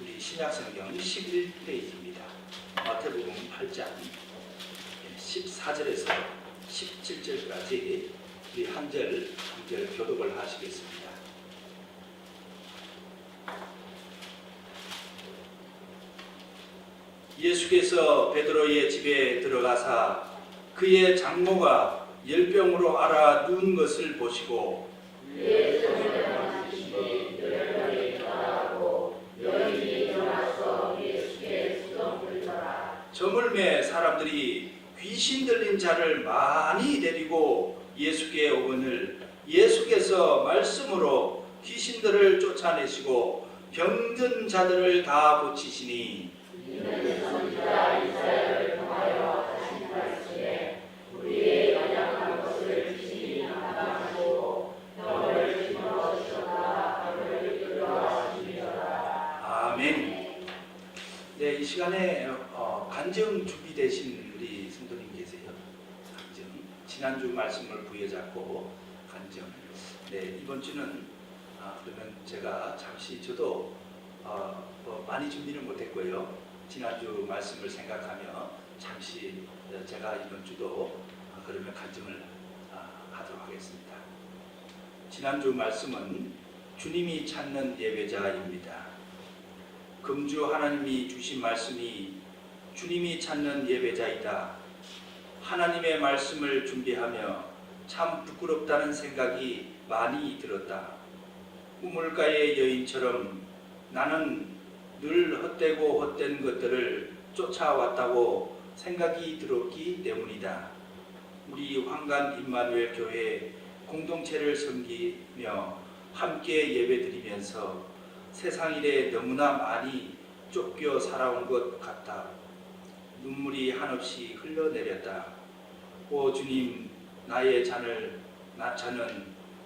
우리 신약성경 11페이지입니다. 마태복음 8장 14절에서 17절까지 우리 한 절 교독을 하시겠습니다. 예수께서 베드로의 집에 들어가사 그의 장모가 열병으로 앓아 누운 것을 보시고 저물매 사람들이 귀신 들린 자를 많이 데리고 예수께 오거늘 예수께서 말씀으로 귀신들을 쫓아내시고 병든 자들을 다 고치시니 아멘. 네, 이 시간에 간증 준비되신 우리 성도님 계세요. 간증. 지난주 말씀을 부여잡고 간증. 네, 이번 주는 그러면 제가 잠시 저도 많이 준비는 못했고요. 지난주 말씀을 생각하며 잠시 제가 이번 주도 그러면 간증을 하도록 하겠습니다. 지난주 말씀은 주님이 찾는 예배자입니다. 금주 하나님이 주신 말씀이 주님이 찾는 예배자이다. 하나님의 말씀을 준비하며 참 부끄럽다는 생각이 많이 들었다. 우물가의 여인처럼 나는 늘 헛되고 헛된 것들을 쫓아왔다고 생각이 들었기 때문이다. 우리 황간 임마누엘 교회 공동체를 섬기며 함께 예배드리면서 세상 일에 너무나 많이 쫓겨 살아온 것 같다. 눈물이 한없이 흘러내렸다. 오 주님, 나의 잔은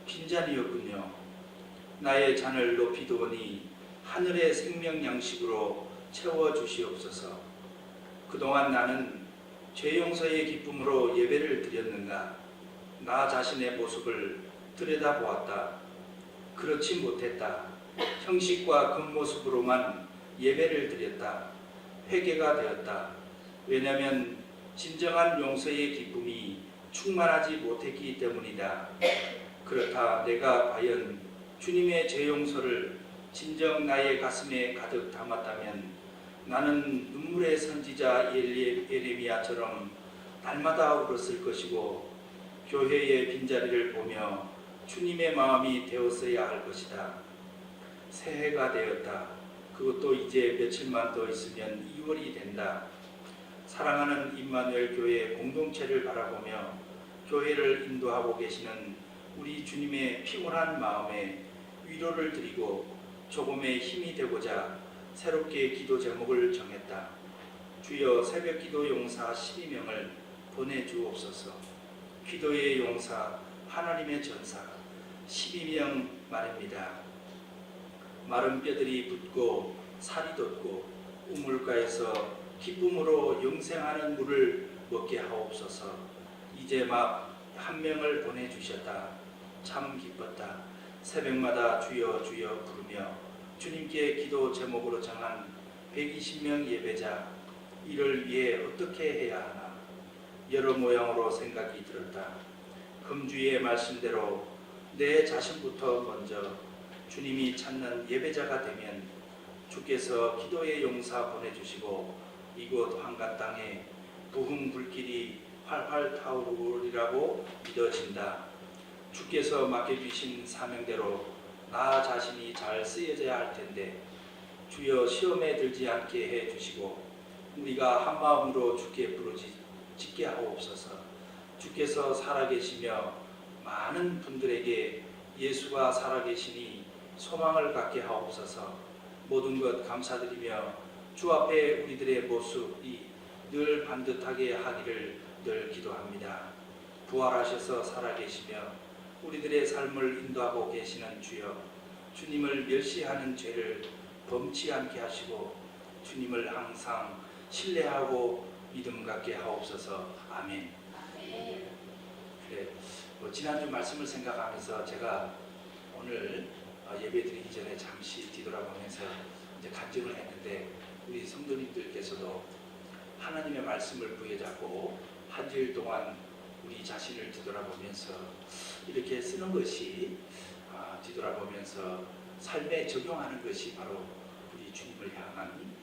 빈잔이었군요. 나의 잔을 높이더니 하늘의 생명 양식으로 채워주시옵소서. 그동안 나는 죄 용서의 기쁨으로 예배를 드렸는가? 나 자신의 모습을 들여다보았다. 그렇지 못했다. 형식과 겉모습으로만 예배를 드렸다. 회개가 되었다. 왜냐하면 진정한 용서의 기쁨이 충만하지 못했기 때문이다. 그렇다. 내가 과연 주님의 죄 용서를 진정 나의 가슴에 가득 담았다면 나는 눈물의 선지자 예레미야처럼 날마다 울었을 것이고 교회의 빈자리를 보며 주님의 마음이 되었어야 할 것이다. 새해가 되었다. 그것도 이제 며칠만 더 있으면 2월이 된다. 사랑하는 임마누엘 교회 공동체를 바라보며 교회를 인도하고 계시는 우리 주님의 피곤한 마음에 위로를 드리고 조금의 힘이 되고자 새롭게 기도 제목을 정했다. 주여 새벽기도 용사 12명을 보내주옵소서. 기도의 용사 하나님의 전사 12명 말입니다. 마른 뼈들이 붓고 살이 돋고 우물가에서 기쁨으로 영생하는 물을 먹게 하옵소서. 이제 막 한 명을 보내주셨다. 참 기뻤다. 새벽마다 주여 주여 부르며 주님께 기도 제목으로 정한 120명 예배자, 이를 위해 어떻게 해야 하나 여러 모양으로 생각이 들었다. 금주의 말씀대로 내 자신부터 먼저 주님이 찾는 예배자가 되면 주께서 기도의 용사 보내주시고 이곳 황간 땅에 부흥 불길이 활활 타오르리라고 믿어진다. 주께서 맡겨주신 사명대로 나 자신이 잘 쓰여져야 할 텐데 주여 시험에 들지 않게 해주시고 우리가 한 마음으로 주께 부르짖게 하옵소서. 주께서 살아계시며 많은 분들에게 예수가 살아계시니 소망을 갖게 하옵소서. 모든 것 감사드리며 주 앞에 우리들의 모습이 늘 반듯하게 하기를 늘 기도합니다. 부활하셔서 살아계시며 우리들의 삶을 인도하고 계시는 주여, 주님을 멸시하는 죄를 범치 않게 하시고 주님을 항상 신뢰하고 믿음 갖게 하옵소서. 아멘. 네, 지난주 말씀을 생각하면서 제가 오늘 예배 드리기 전에 잠시 뒤돌아보면서 이제 간증을 했는데 우리 성도님들께서도 하나님의 말씀을 부여잡고 한 주일 동안 우리 자신을 뒤돌아보면서 이렇게 쓰는 것이 뒤돌아보면서 삶에 적용하는 것이 바로 우리 주님을 향한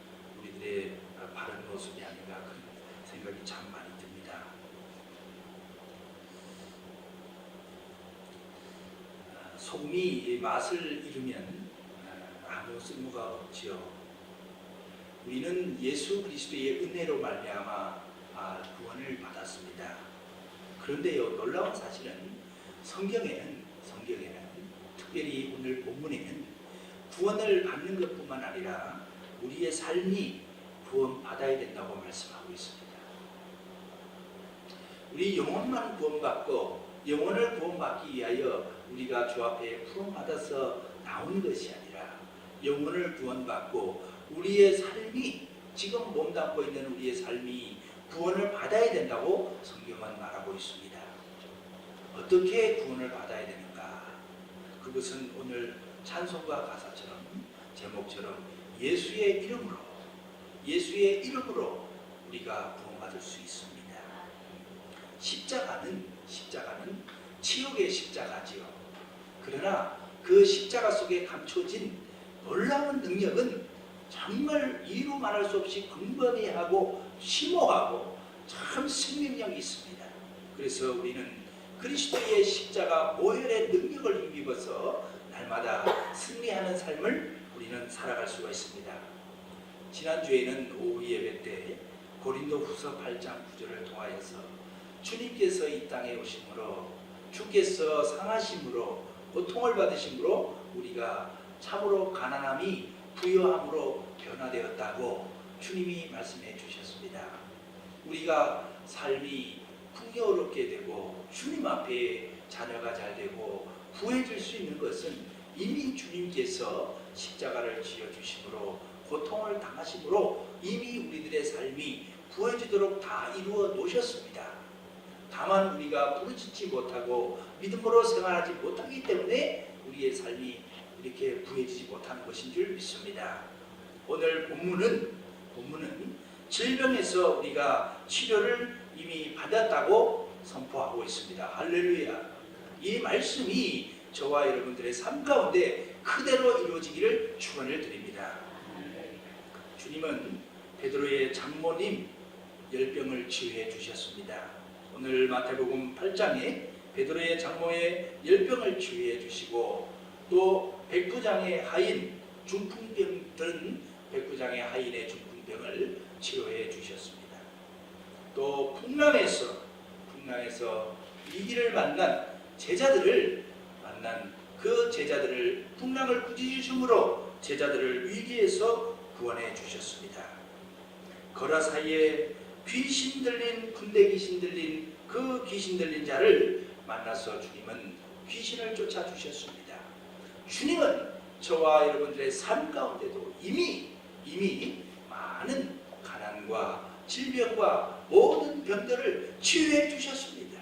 우리들의 바른 모습이 아닌가 그런 생각이 참 많이 듭니다. 소금이 맛을 잃으면 아무 쓸모가 없지요. 우리는 예수 그리스도의 은혜로 말미암아 구원을 받았습니다. 그런데요, 놀라운 사실은 성경에는 특별히 오늘 본문에는 구원을 받는 것뿐만 아니라 우리의 삶이 구원받아야 된다고 말씀하고 있습니다. 우리 영혼만 구원받고 영혼을 구원받기 위하여 우리가 주 앞에 부름받아서 나온 것이 아니라 영혼을 구원받고 우리의 삶이 지금 몸담고 있는 우리의 삶이 구원을 받아야 된다고 성경은 말하고 있습니다. 어떻게 구원을 받아야 되는가? 그것은 오늘 찬송가 가사처럼 제목처럼 예수의 이름으로 우리가 구원받을 수 있습니다. 십자가는 치욕의 십자가지요. 그러나 그 십자가 속에 감춰진 놀라운 능력은 정말 이루 말할 수 없이 근거리하고 심오하고 참 생명력이 있습니다. 그래서 우리는 그리스도의 십자가 모혈의 능력을 힘입어서 날마다 승리하는 삶을 우리는 살아갈 수가 있습니다. 지난주에는 오후 예배 때 고린도후서 8장 9절을 통하여서 주님께서 이 땅에 오심으로 주께서 상하심으로 고통을 받으심으로 우리가 참으로 가난함이 부요함으로 변화되었다고 주님이 말씀해 주셨습니다. 우리가 삶이 풍요롭게 되고 주님 앞에 자녀가 잘 되고 부해질 수 있는 것은 이미 주님께서 십자가를 지어주심으로 고통을 당하심으로 이미 우리들의 삶이 부해지도록 다 이루어 놓으셨습니다. 다만 우리가 부르짖지 못하고 믿음으로 생활하지 못하기 때문에 우리의 삶이 이렇게 부해지지 못하는 것인 줄 믿습니다. 오늘 본문은 질병에서 우리가 치료를 이미 받았다고 선포하고 있습니다. 할렐루야. 이 말씀이 저와 여러분들의 삶 가운데 그대로 이루어지기를 축원을 드립니다. 주님은 베드로의 장모님 10병을 치유해 주셨습니다. 오늘 마태복음 8장에 베드로의 장모의 10병을 치유해 주시고 또 백부장의 하인 중풍병 든 백부장의 하인의 중풍병을 치료해 주셨습니다. 또 풍랑에서 위기를 만난 제자들을 풍랑을 꾸짖으심으로 제자들을 위기에서 구원해 주셨습니다. 거라사이에 귀신 들린 군대 귀신 들린 그 귀신 들린 자를 만나서 주님은 귀신을 쫓아 주셨습니다. 주님은 저와 여러분들의 삶 가운데도 이미 많은 가난과 질병과 모든 병들을 치유해 주셨습니다.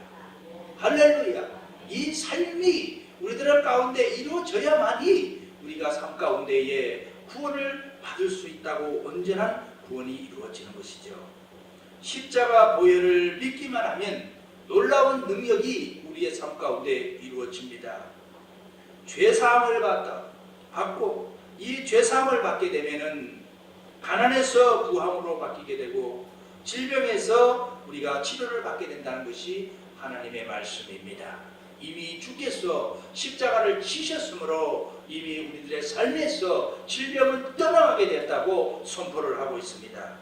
할렐루야. 이 삶이 우리들 가운데 이루어져야만이 우리가 삶 가운데에 구원을 받을 수 있다고 온전한 구원이 이루어지는 것이죠. 십자가 보혈을 믿기만 하면 놀라운 능력이 우리의 삶 가운데 이루어집니다. 죄사함을 받고 이 죄사함을 받게 되면은 가난에서 부함으로 바뀌게 되고 질병에서 우리가 치료를 받게 된다는 것이 하나님의 말씀입니다. 이미 주께서 십자가를 지셨으므로 이미 우리들의 삶에서 질병은 떠나가게 됐다고 선포를 하고 있습니다.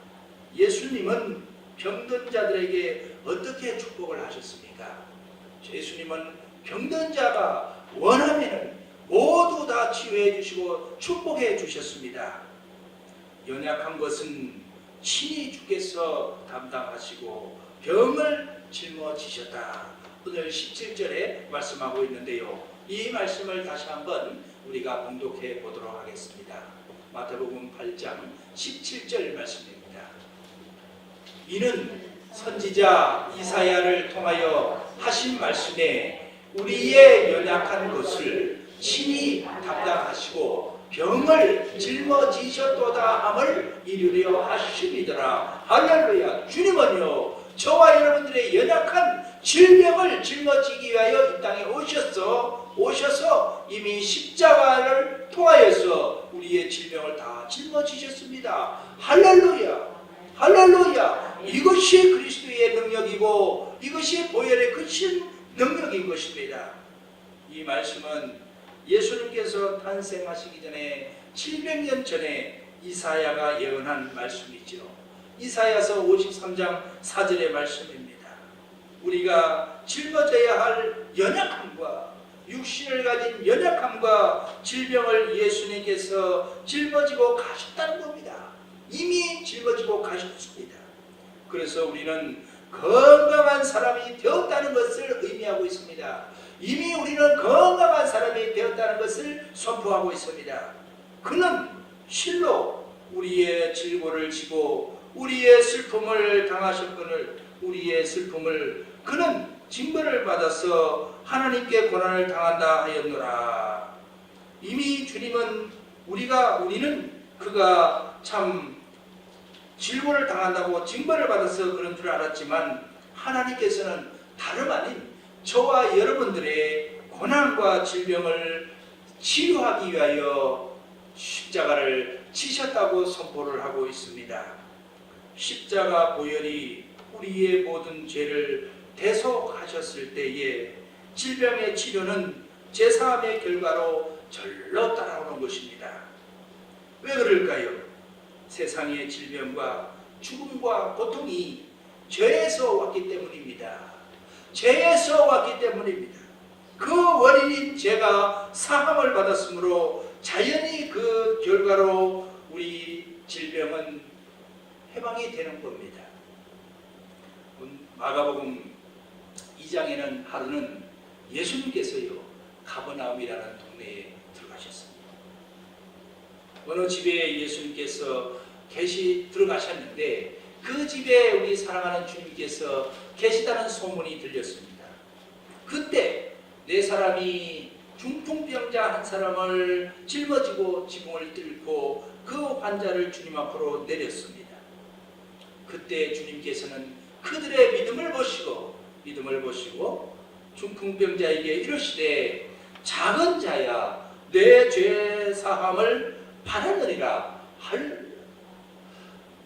예수님은 병든 자들에게 어떻게 축복을 하셨습니까? 예수님은 병든 자가 원하면 모두 다 치유해 주시고 축복해 주셨습니다. 연약한 것은 친히 주께서 담당하시고 병을 짊어지셨다. 오늘 17절에 말씀하고 있는데요. 이 말씀을 다시 한번 우리가 봉독해 보도록 하겠습니다. 마태복음 8장 17절 말씀입니다. 이는 선지자 이사야를 통하여 하신 말씀에 우리의 연약한 것을 친히 담당하시고 병을 짊어지셨도다 함을 이루려 하심이더라. 할렐루야. 주님은요 저와 여러분들의 연약한 질병을 짊어지기 위하여 이 땅에 오셔서 이미 십자가를 통하여서 우리의 질병을 다 짊어지셨습니다. 할렐루야. 할렐루야. 이것이 그리스도의 능력이고 이것이 보혈의 크신 능력인 것입니다. 이 말씀은 예수님께서 탄생하시기 전에 700년 전에 이사야가 예언한 말씀이죠. 이사야서 53장 4절의 말씀입니다. 우리가 짊어져야 할 연약함과 육신을 가진 연약함과 질병을 예수님께서 짊어지고 가셨다는 겁니다. 이미 짊어지고 가셨습니다. 그래서 우리는 건강한 사람이 되었다는 것을 의미하고 있습니다. 이미 우리는 건강한 사람이 되었다는 것을 선포하고 있습니다. 그는 실로 우리의 질고를 지고 우리의 슬픔을 당하셨거늘 우리의 슬픔을 그는 징벌을 받아서 하나님께 고난을 당한다 하였노라. 이미 주님은 우리는 그가 참 질고를 당한다고 징벌을 받아서 그런 줄 알았지만 하나님께서는 다름 아닌 저와 여러분들의 고난과 질병을 치유하기 위하여 십자가를 치셨다고 선포를 하고 있습니다. 십자가 보혈이 우리의 모든 죄를 대속하셨을 때에 질병의 치료는 제사함의 결과로 절로 따라오는 것입니다. 왜 그럴까요? 세상의 질병과 죽음과 고통이 죄에서 왔기 때문입니다. 죄에서 왔기 때문입니다. 그 원인인 죄가 사함을 받았으므로 자연히 그 결과로 우리 질병은 해방이 되는 겁니다. 마가복음 2장에는 하루는 예수님께서요 가버나움이라는 동네에 들어가셨습니다. 어느 집에 예수님께서 들어가셨는데 그 집에 우리 사랑하는 주님께서 계시다는 소문이 들렸습니다. 그때 네 사람이 중풍병자 한 사람을 짊어지고 지붕을 뚫고 그 환자를 주님 앞으로 내렸습니다. 그때 주님께서는 그들의 믿음을 보시고 중풍병자에게 이르시되 작은 자야 내 죄 사함을 받았느니라.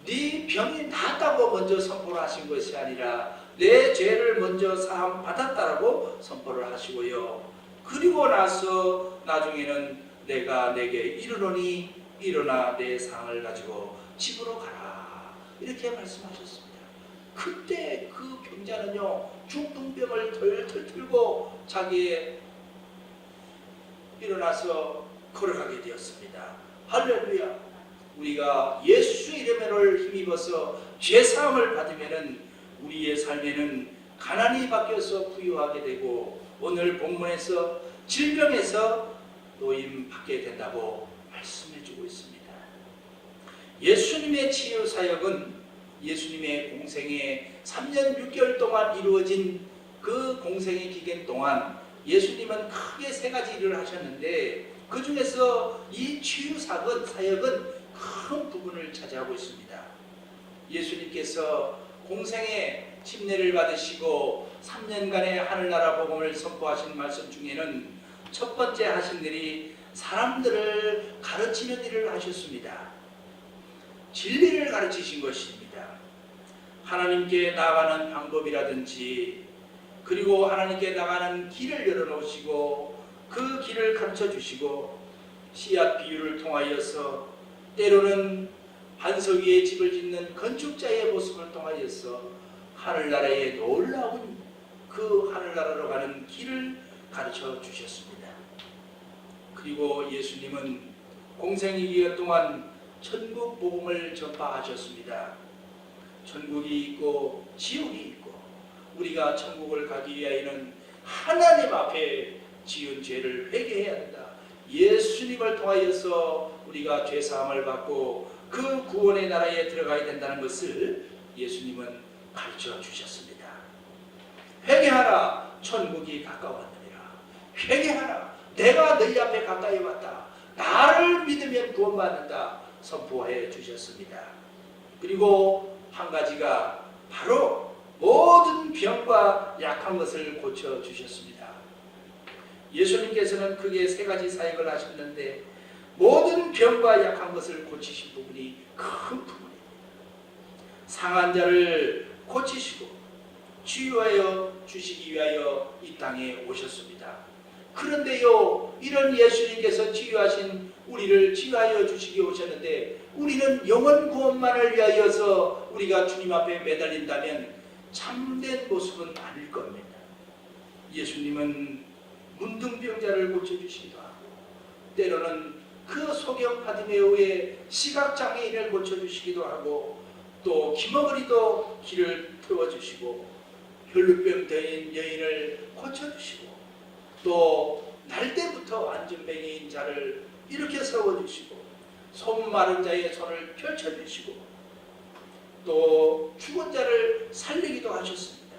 네 병이 낫다고 먼저 선포를 하신 것이 아니라 내 죄를 먼저 사함 받았다라고 선포를 하시고요. 그리고 나서 나중에는 내가 내게 이르노니 일어나 내 상을 가지고 집으로 가라 이렇게 말씀하셨습니다. 그때 그 병자는요 중풍병을 털털 틀고 자기의 일어나서 걸어가게 되었습니다. 할렐루야. 우리가 예수 이름을 힘입어서 죄사함을 받으면은 우리의 삶에는 가난이 바뀌어서 부유하게 되고 오늘 본문에서 질병에서 노임 받게 된다고 말씀해 주고 있습니다. 예수님의 치유 사역은 예수님의 공생의 3년 6개월 동안 이루어진 그 공생의 기간 동안 예수님은 크게 세 가지 일을 하셨는데 그 중에서 이 치유 사역은 큰 부분을 차지하고 있습니다. 예수님께서 공생의 침례를 받으시고 3년간의 하늘나라 복음을 선포하신 말씀 중에는 첫 번째 하신 일이 사람들을 가르치는 일을 하셨습니다. 진리를 가르치신 것입니다. 하나님께 나아가는 방법이라든지 그리고 하나님께 나가는 길을 열어놓으시고 그 길을 가르쳐 주시고 씨앗 비유를 통하여서 때로는 반석 위에 집을 짓는 건축자의 모습을 통하여서 하늘나라의 놀라운 그 하늘나라로 가는 길을 가르쳐 주셨습니다. 그리고 예수님은 공생의 기간 동안 천국 복음을 전파하셨습니다. 천국이 있고 지옥이 있고 우리가 천국을 가기 위하여는 하나님 앞에 지은 죄를 회개해야 한다. 예수님을 통하여서 우리가 죄사함을 받고 그 구원의 나라에 들어가야 된다는 것을 예수님은 가르쳐 주셨습니다. 회개하라 천국이 가까웠느니라. 회개하라 내가 너희 앞에 가까이 왔다. 나를 믿으면 구원받는다 선포해 주셨습니다. 그리고 한 가지가 바로 모든 병과 약한 것을 고쳐 주셨습니다. 예수님께서는 크게 세 가지 사역을 하셨는데 모든 병과 약한 것을 고치신 부분이 큰 부분입니다. 상한 자를 고치시고 치유하여 주시기 위하여 이 땅에 오셨습니다. 그런데요, 이런 예수님께서 치유하신 우리를 치유하여 주시기 오셨는데 우리는 영원 구원만을 위하여서 우리가 주님 앞에 매달린다면 참된 모습은 아닐 겁니다. 예수님은 문둥병자를 고쳐주시기도 하고 때로는 그 소경 바디메오의 시각장애인을 고쳐주시기도 하고 또 기머거리도 길을 태워주시고 혈루병 된 여인을 고쳐주시고 또 날 때부터 안전뱅이인 자를 이렇게 세워주시고 손 마른 자의 손을 펼쳐주시고 또 죽은 자를 살리기도 하셨습니다.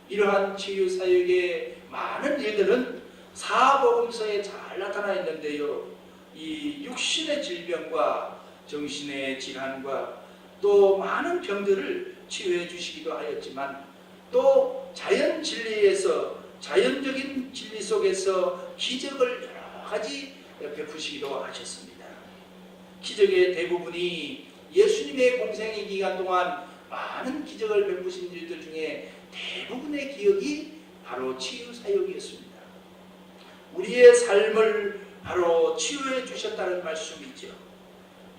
이러한 치유사역의 많은 일들은 사복음서에 잘 나타나 있는데요, 이 육신의 질병과 정신의 질환과 또 많은 병들을 치유해 주시기도 하였지만 또 자연 진리에서 자연적인 진리 속에서 기적을 여러 가지 베푸시기도 하셨습니다. 기적의 대부분이 예수님의 공생의 기간 동안 많은 기적을 베푸신 일들 중에 대부분의 기억이 바로 치유 사역이었습니다. 우리의 삶을 바로 치유해 주셨다는 말씀이죠.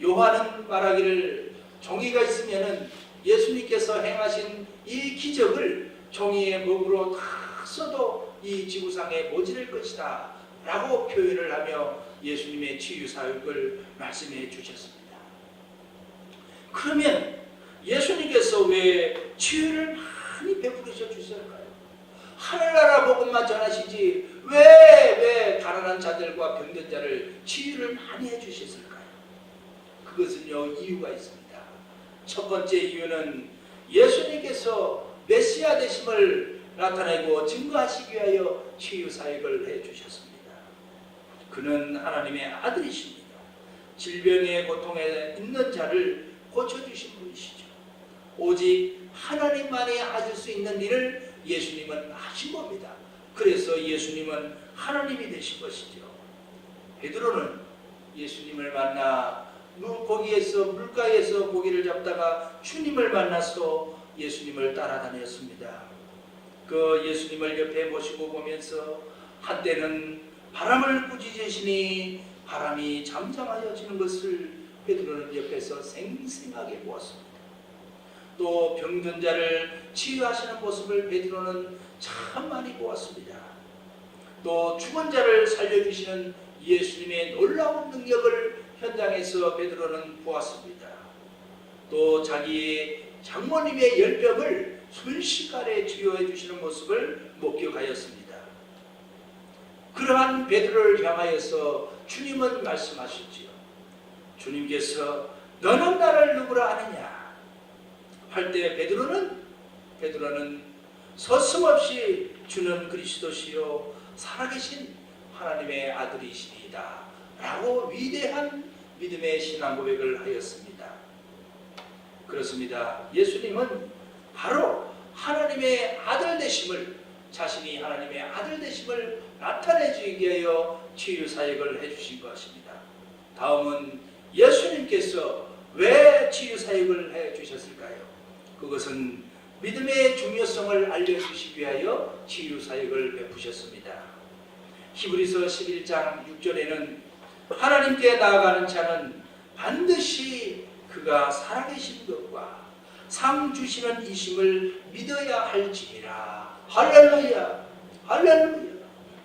요한은 말하기를 종이가 있으면은 예수님께서 행하신 이 기적을 종이의 목으로 다 써도 이 지구상에 모자랄 것이다 라고 표현을 하며 예수님의 치유 사역을 말씀해 주셨습니다. 그러면 예수님께서 왜 치유를 많이 베풀으셔 주셨을까요? 하늘나라 복음만 전하시지 왜 가난한 자들과 병든 자를 치유를 많이 해주셨을까요? 그것은요, 이유가 있습니다. 첫 번째 이유는 예수님께서 메시아 되심을 나타내고 증거하시기 위하여 치유 사역을 해주셨습니다. 그는 하나님의 아들이십니다. 질병의 고통에 있는 자를 고쳐주신 분이시죠. 오직 하나님만이 하실 수 있는 일을 예수님은 하신 겁니다. 그래서 예수님은 하나님이 되신 것이죠. 베드로는 예수님을 만나 거기에서 물가에서 고기를 잡다가 주님을 만나서 예수님을 따라다녔습니다. 그 예수님을 옆에 모시고 보면서 한때는 바람을 꾸짖으시니 바람이 잠잠하여지는 것을 베드로는 옆에서 생생하게 보았습니다. 또 병든 자를 치유하시는 모습을 베드로는 참 많이 보았습니다. 또 죽은 자를 살려주시는 예수님의 놀라운 능력을 현장에서 베드로는 보았습니다. 또 자기의 장모님의 열병을 순식간에 치유해 주시는 모습을 목격하였습니다. 그러한 베드로를 향하여서 주님은 말씀하셨지요. 주님께서 너는 나를 누구라 하느냐 할 때 베드로는 서슴없이 주는 그리스도시요 살아계신 하나님의 아들이시니이다 라고 위대한 믿음의 신앙 고백을 하였습니다. 그렇습니다. 예수님은 바로 하나님의 아들 되심을, 자신이 하나님의 아들 되심을 나타내주기 위하여 치유 사역을 해주신 것입니다. 다음은 예수님께서 왜 치유 사역을 해주셨을까요? 그것은 믿음의 중요성을 알려주시기 위하여 치유 사역을 베푸셨습니다. 히브리서 11장 6절에는 하나님께 나아가는 자는 반드시 그가 살아계신 것과 상 주시는 이심을 믿어야 할지니라. 할렐루야, 할렐루야.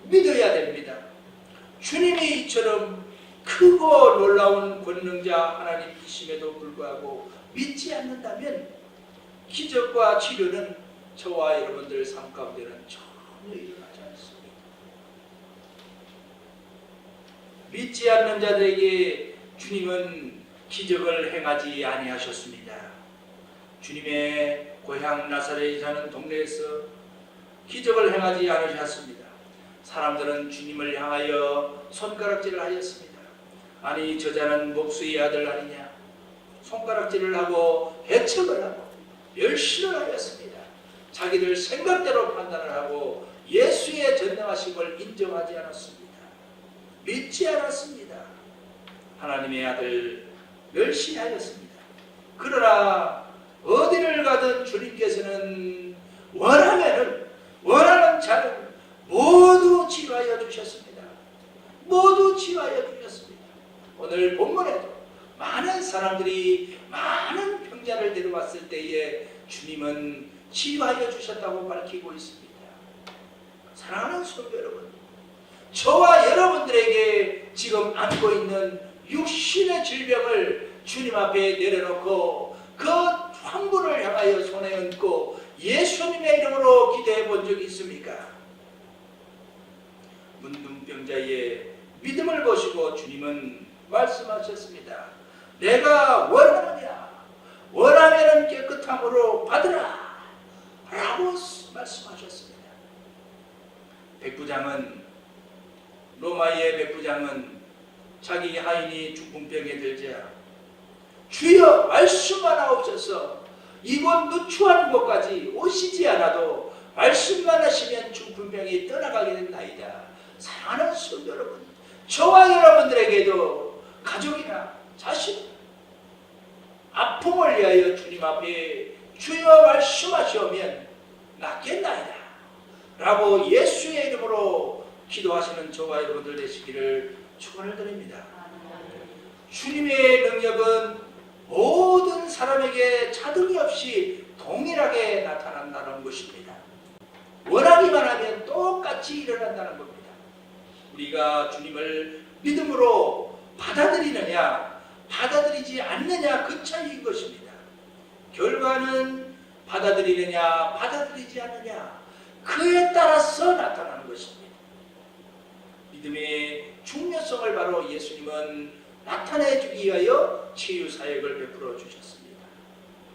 믿어야 됩니다. 주님이 이처럼 크고 놀라운 권능자 하나님이심에도 불구하고 믿지 않는다면 기적과 치료는 저와 여러분들 삶 가운데는 전혀 일어나지 않습니다. 믿지 않는 자들에게 주님은 기적을 행하지 아니하셨습니다. 주님의 고향 나사렛이라는 동네에서 기적을 행하지 않으셨습니다. 사람들은 주님을 향하여 손가락질을 하였습니다. 아니 저자는 목수의 아들 아니냐, 손가락질을 하고 해책을 하고 멸시를 하였습니다. 자기들 생각대로 판단을 하고 예수의 전능하심을 인정하지 않았습니다. 믿지 않았습니다. 하나님의 아들 멸시하였습니다. 그러나 어디를 가든 주님께서는 원하는 자를 모두 치유하여 주셨습니다. 모두 치유하여 주셨습니다. 오늘 본문에도 많은 사람들이 많은 병자를 데려왔을 때에 주님은 치유하여 주셨다고 밝히고 있습니다. 사랑하는 성도 여러분, 저와 여러분들에게 지금 안고 있는 육신의 질병을 주님 앞에 내려놓고 그 환부를 향하여 손에 얹고 예수님의 이름으로 기도해 본 적이 있습니까? 문둥병자의 믿음을 보시고 주님은 말씀하셨습니다. 내가 원하면 깨끗함으로 받으라 라고 말씀하셨습니다. 로마의 백부장은 자기 하인이 중풍병에 들자 주여 말씀만 하옵소서, 이곳 누추한 곳까지 오시지 않아도 말씀만 하시면 중풍병이 떠나가게 된나이다. 사랑하는 성도 여러분, 저와 여러분들에게도 가족이나 자식 아픔을 위하여 주님 앞에 주여 말씀하시오면 낫겠나이다 라고 예수의 이름으로 기도하시는 저와 여러분들 되시기를 축원을 드립니다. 주님의 능력은 모든 사람에게 차등이 없이 동일하게 나타난다는 것입니다. 원하기만 하면 똑같이 일어난다는 겁니다. 우리가 주님을 믿음으로 받아들이느냐 받아들이지 않느냐, 그 차이인 것입니다. 결과는 받아들이느냐 받아들이지 않느냐, 그에 따라서 나타나는 것입니다. 믿음의 중요성을 바로 예수님은 나타내 주기 위하여 치유 사역을 베풀어 주셨습니다.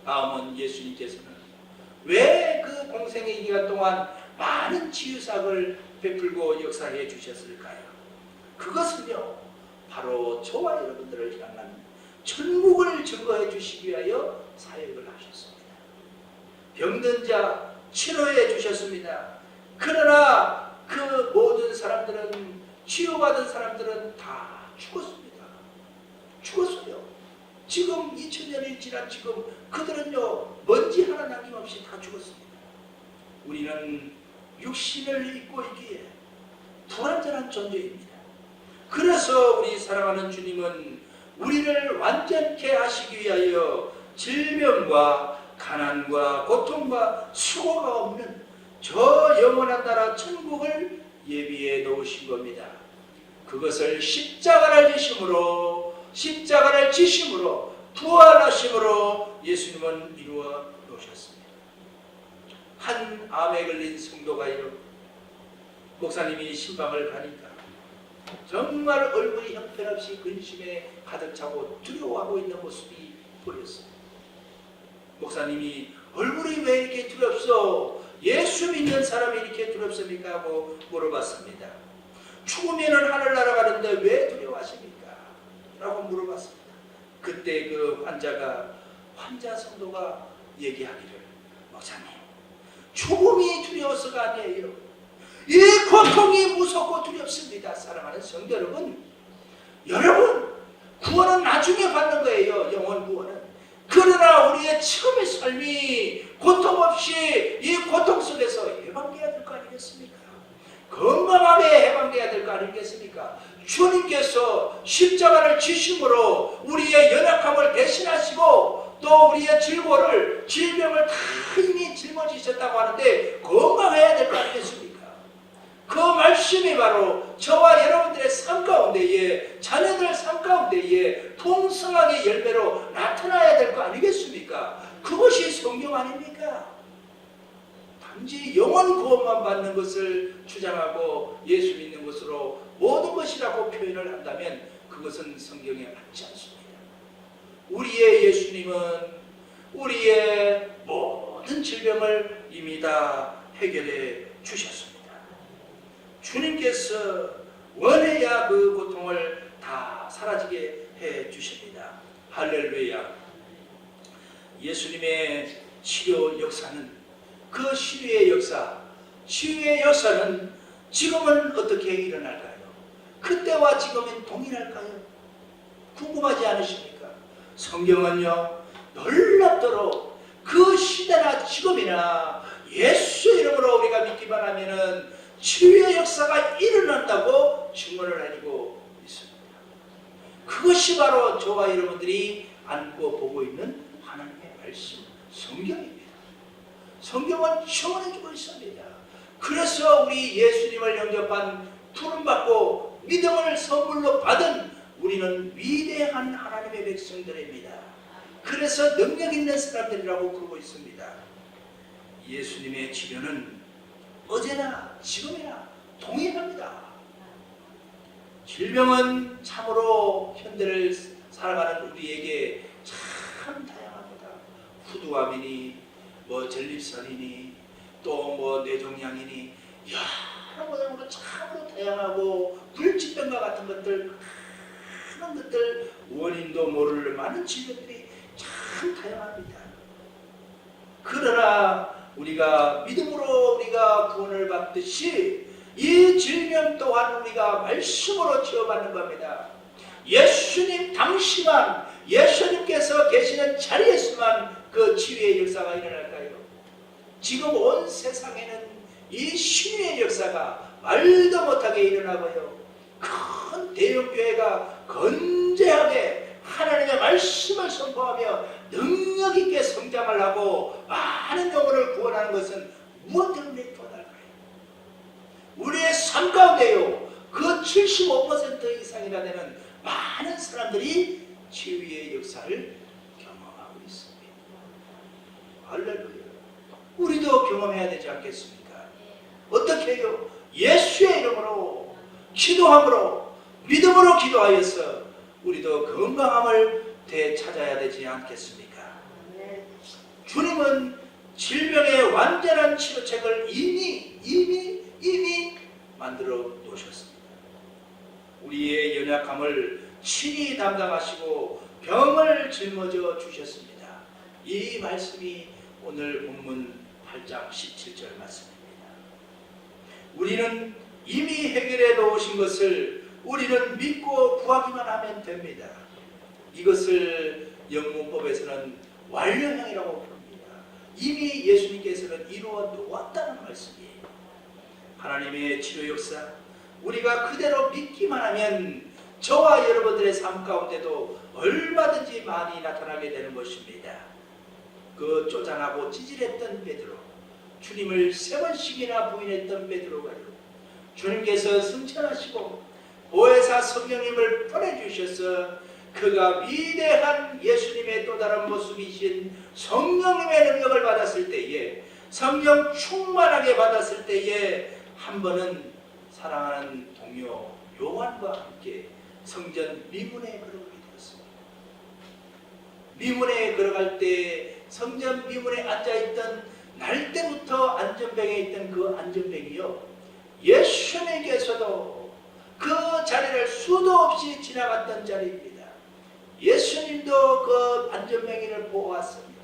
다음은 예수님께서는 왜 그 공생의 기간 동안 많은 치유 사역을 베풀고 역사해 주셨을까요? 그것은요, 바로 저와 여러분들을 향한 천국을 증거해 주시기 위하여 사역을 하셨습니다. 병든 자 치료해 주셨습니다. 그러나 그 모든 사람들은, 치유받은 사람들은 다 죽었습니다. 죽었어요. 지금 2000년이 지난 지금 그들은요, 먼지 하나 남김없이 다 죽었습니다. 우리는 육신을 입고 있기에 불완전한 존재입니다. 그래서 우리 사랑하는 주님은 우리를 완전케 하시기 위하여 질병과 가난과 고통과 수고가 없는 저 영원한 나라 천국을 예비해 놓으신 겁니다. 그것을 십자가를 지심으로 부활하심으로 예수님은 이루어 놓으셨습니다. 한 암에 걸린 성도가요, 목사님이 신방을 가니까 정말 얼굴이 형편없이 근심에 가득 차고 두려워하고 있는 모습이 보였어요. 목사님이 얼굴이 왜 이렇게 두렵소? 예수 믿는 사람이 이렇게 두렵습니까? 하고 물어봤습니다. 죽으면 하늘 날아가는데 왜 두려워하십니까? 라고 물어봤습니다. 그때 그 환자 성도가 얘기하기를, 목사님, 죽음이 두려워서가 아니에요. 이 고통이 무섭고 두렵습니다. 사랑하는 성도 여러분, 구원은 나중에 받는 거예요. 영원 구원은. 그러나 우리의 지금의 삶이 고통 없이 이 고통 속에서 해방돼야 될 거 아니겠습니까? 건강하게 해방돼야 될 거 아니겠습니까? 주님께서 십자가를 지심으로 우리의 연약함을 대신하시고 또 우리의 질병을 다 이미 짊어지셨다고 하는데 건강해야 될 거 아니겠습니까? 그 말씀이 바로 저와 여러분들의 삶 가운데에, 자녀들 삶 가운데에 풍성하게 열매로 나타나야 될 거 아니겠습니까? 그것이 성경 아닙니까? 단지 영원 구원만 받는 것을 주장하고 예수 믿는 것으로 모든 것이라고 표현을 한다면 그것은 성경에 맞지 않습니다. 우리의 예수님은 우리의 모든 질병을 이미 다 해결해 주셨습니다. 주님께서 원해야 그 고통을 다 사라지게 해 주십니다. 할렐루야. 예수님의 치료 역사는 그 치유의 역사는 지금은 어떻게 일어날까요? 그때와 지금은 동일할까요? 궁금하지 않으십니까? 성경은요, 놀랍도록 그 시대나 지금이나 예수 이름으로 우리가 믿기만 하면은 치유의 역사가 일어난다고 증언을 해주고 있습니다. 그것이 바로 저와 여러분들이 안고 보고 있는 하나님의 말씀, 성경입니다. 성경은 증언해주고 있습니다. 그래서 우리 예수님을 영접한 부름받고 믿음을 선물로 받은 우리는 위대한 하나님의 백성들입니다. 그래서 능력 있는 사람들이라고 부르고 있습니다. 예수님의 치료는 어제나 지금이나 동일합니다. 질병은 참으로 현대를 살아가는 우리에게 참 다양합니다. 후두암이니 전립선이니 또 뇌종양이니 여러 모양으로 참으로 다양하고 불치병과 같은 것들, 많은 것들, 원인도 모를 많은 질병들이 참 다양합니다. 그러나 우리가 믿음으로 우리가 구원을 받듯이 이 질병 또한 우리가 말씀으로 치유받는 겁니다. 예수님 당시만, 예수님께서 계시는 자리에서만 그 치유의 역사가 일어날까요? 지금 온 세상에는 이 신유의 역사가 말도 못하게 일어나고요, 큰 대형교회가 건재하게 하나님의 말씀을 선포하며 능력 있게 성장을 하고 많은 영혼을 구원하는 것은 무엇 때문에 구원할까요? 우리의 삶 가운데요, 그 75% 이상이나 되는 많은 사람들이 치유의 역사를 경험하고 있습니다. 할렐루야. 우리도 경험해야 되지 않겠습니까? 어떻게 해요? 예수의 이름으로 기도함으로, 믿음으로 기도하여서 우리도 건강함을 되찾아야 되지 않겠습니까? 주님은 질병의 완전한 치료책을 이미 만들어 놓으셨습니다. 우리의 연약함을 친히 담당하시고 병을 짊어져 주셨습니다. 이 말씀이 오늘 본문 8장 17절 말씀입니다. 우리는 이미 해결해 놓으신 것을 우리는 믿고 구하기만 하면 됩니다. 이것을 영문법에서는 완료형이라고 부릅니다. 이미 예수님께서는 이루어 놓았다는 말씀이에요. 하나님의 치료 역사, 우리가 그대로 믿기만 하면 저와 여러분들의 삶 가운데도 얼마든지 많이 나타나게 되는 것입니다. 그 쪼잔하고 찌질했던 베드로, 주님을 3번씩이나 부인했던 베드로가요, 주님께서 승천하시고 보혜사 성령님을 보내주셔서 그가 위대한 예수님의 또 다른 모습이신 성령님의 능력을 받았을 때에, 성령 충만하게 받았을 때에 한 번은 사랑하는 동료 요한과 함께 성전 미문에 걸어가게 되었습니다. 미문에 걸어갈 때 성전 미문에 앉아있던, 날 때부터 안전병에 있던 그 안전병이요, 예수님께서도 그 자리를 수도 없이 지나갔던 자리입니다. 예수님도 그 안전병이를 보았습니다.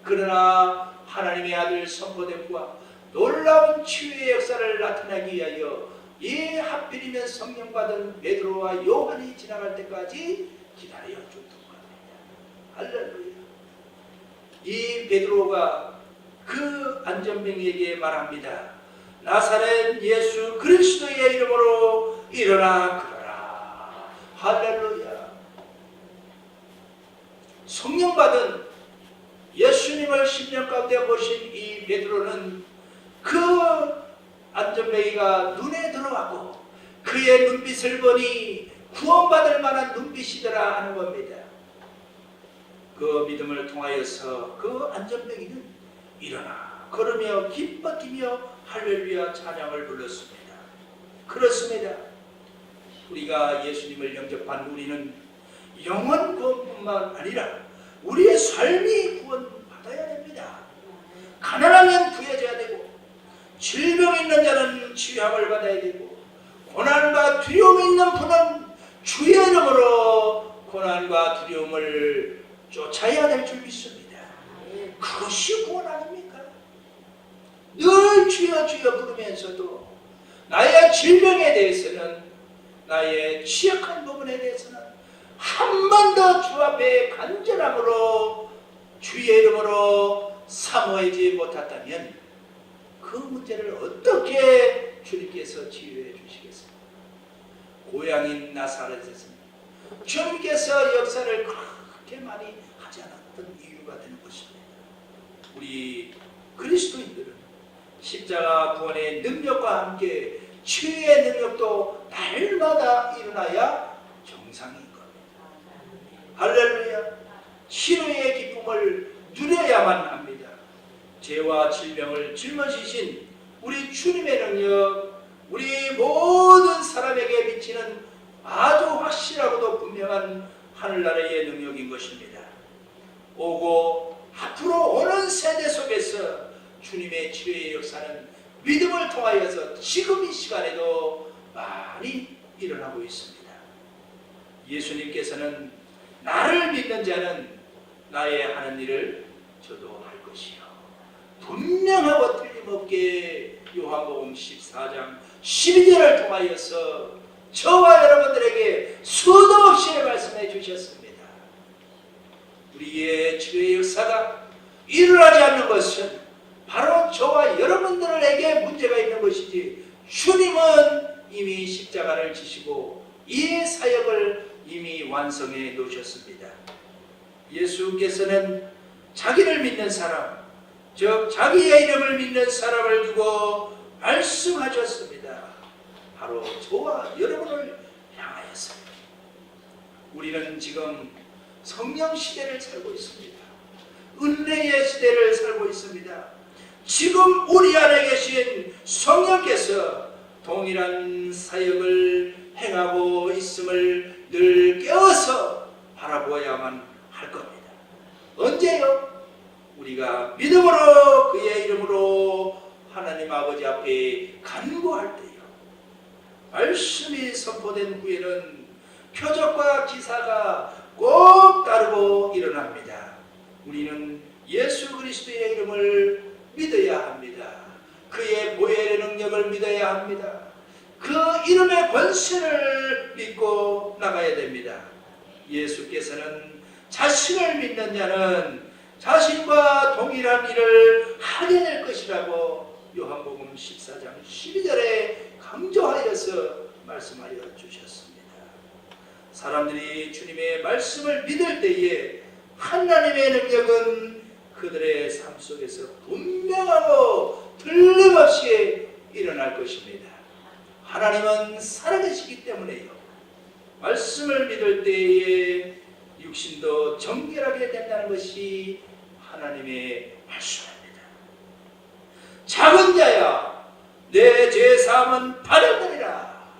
그러나 하나님의 아들 성모됨과 놀라운 치유의 역사를 나타내기 위하여 이 하필이면 성령 받은 베드로와 요한이 지나갈 때까지 기다려 줬던 겁니다. 할렐루야. 이 베드로가 그 안전병에게 말합니다. 나사렛 예수 그리스도의 이름으로 일어나 걸어라. 할렐루야. 성령 받은 예수님을 10년 가운데 보신 이 베드로는 그 안전뱅이가 눈에 들어가고 그의 눈빛을 보니 구원받을 만한 눈빛이더라 하는 겁니다. 그 믿음을 통하여서 그 안전뱅이는 일어나 걸으며 기뻐 뛰며 할렐루야 찬양을 불렀습니다. 그렇습니다. 우리가 예수님을 영접한 우리는 영원 구원뿐만 아니라 우리의 삶이 구원받아야 됩니다. 가난하면 구해져야 되고, 질병 있는 자는 치유함을 받아야 되고, 고난과 두려움 있는 분은 주의 이름으로 될 줄 믿습니다. 그것이 구원 아닙니까? 늘 주여 주여 부르면서도 나의 질병에 대해서는, 나의 취약한 부분에 대해서는 한 번 더 주 앞에 간절함으로 주의 이름으로 사모하지 못했다면 그 문제를 어떻게 주님께서 치유해 주시겠습니까? 고향인 나사렛에서 주님께서 역사를 그렇게 많이 하지 않았던 이유가 되는 것입니다. 우리 그리스도인들은 십자가 구원의 능력과 함께 치유의 능력도 날마다 일어나야 정상인 겁니다. 할렐루야. 치료의 기쁨을 누려야만 합니다. 죄와 질병을 짊어지신 우리 주님의 능력, 우리 모든 사람에게 미치는 아주 확실하고도 분명한 하늘나라의 능력인 것입니다. 오고 앞으로 오는 세대 속에서 주님의 치료의 역사는 믿음을 통하여서 지금 이 시간에도 많이 일어나고 있습니다. 예수님께서는 나를 믿는 자는 나의 하는 일을 저도 할 것이요, 분명하고 틀림없게 요한복음 14장 12절을 통하여서 저와 여러분들에게 수도 없이 말씀해 주셨습니다. 우리의 치료의 역사가 일어나지 않는 것은 바로 저와 여러분들에게 문제가 있는 것이지, 주님은 이미 십자가를 지시고 이 사역을 이미 완성해 놓으셨습니다. 예수께서는 자기를 믿는 사람, 즉 자기의 이름을 믿는 사람을 두고 말씀하셨습니다. 바로 저와 여러분을 향하여서. 우리는 지금 성령 시대를 살고 있습니다. 은혜의 시대를 살고 있습니다. 지금 우리 안에 계신 성령께서 동일한 사역을 행하고 있음을 늘 깨어서 바라보아야만 할 겁니다. 언제요? 우리가 믿음으로 그의 이름으로 하나님 아버지 앞에 간구할 때요. 말씀이 선포된 후에는 표적과 기사가 꼭 따르고 일어납니다. 우리는 예수 그리스도의 이름을 믿어야 합니다. 그의 보혈의 능력을 믿어야 합니다. 그 이름의 권세를 믿고 나가야 됩니다. 예수께서는 자신을 믿는 자는 자신과 동일한 일을 하게 될 것이라고 요한복음 14장 12절에 강조하여서 말씀하여 주셨습니다. 사람들이 주님의 말씀을 믿을 때에 하나님의 능력은 그들의 삶 속에서 분명하고 틀림없이 일어날 것입니다. 하나님은 살아계시기 때문에요. 말씀을 믿을 때에 육신도 정결하게 된다는 것이 하나님의 말씀입니다. 작은 자야, 내 죄사함은 받았느니라.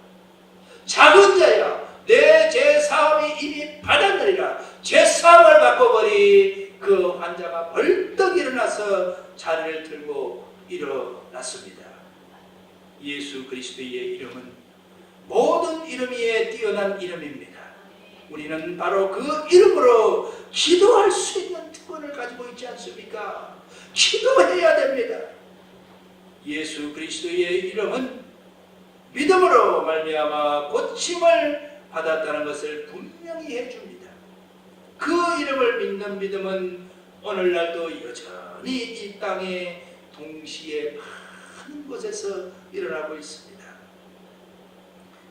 작은 자야, 내 죄사함이 이미 받았느니라. 죄사함을 바꿔버리 그 환자가 벌떡 일어나서 자리를 들고 일어났습니다. 예수 그리스도의 이름은 모든 이름 위에 뛰어난 이름입니다. 우리는 바로 그 이름으로 기도할 수 있는 특권을 가지고 있지 않습니까? 기도해야 됩니다. 예수 그리스도의 이름은 믿음으로 말미암아 고침을 받았다는 것을 분명히 해줍니다. 그 이름을 믿는 믿음은 오늘날도 여전히 이 땅에 동시에 많은 곳에서 일어나고 있습니다.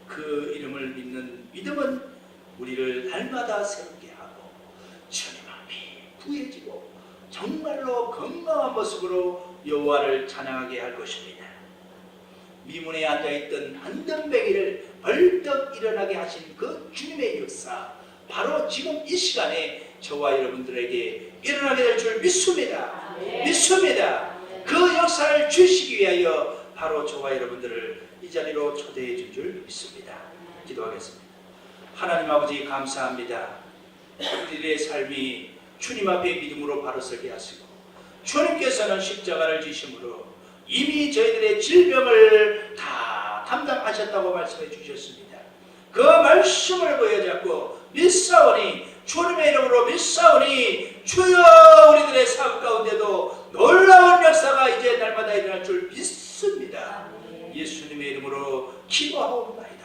그 이름을 믿는 믿음은 우리를 날마다 새롭게 하고 주님 앞이 부해지고 정말로 건강한 모습으로 여호와를 찬양하게 할 것입니다. 미문에 앉아있던 한등뱅이를 벌떡 일어나게 하신 그 주님의 역사, 바로 지금 이 시간에 저와 여러분들에게 일어나게 될 줄 믿습니다. 믿습니다. 그 역사를 주시기 위하여 바로 저와 여러분들을 이 자리로 초대해 준 줄 믿습니다. 기도하겠습니다. 하나님 아버지 감사합니다. 우리들의 삶이 주님 앞에 믿음으로 바로 서게 하시고 주님께서는 십자가를 지심으로 이미 저희들의 질병을 다 담당하셨다고 말씀해 주셨습니다. 그 말씀을 보여잡고 믿사오니, 주님의 이름으로 믿사오니 주여 우리들의 삶 가운데도 놀라운 역사가 이제 날마다 일어날 줄 믿습니다. 예수님의 이름으로 기도하옵나이다.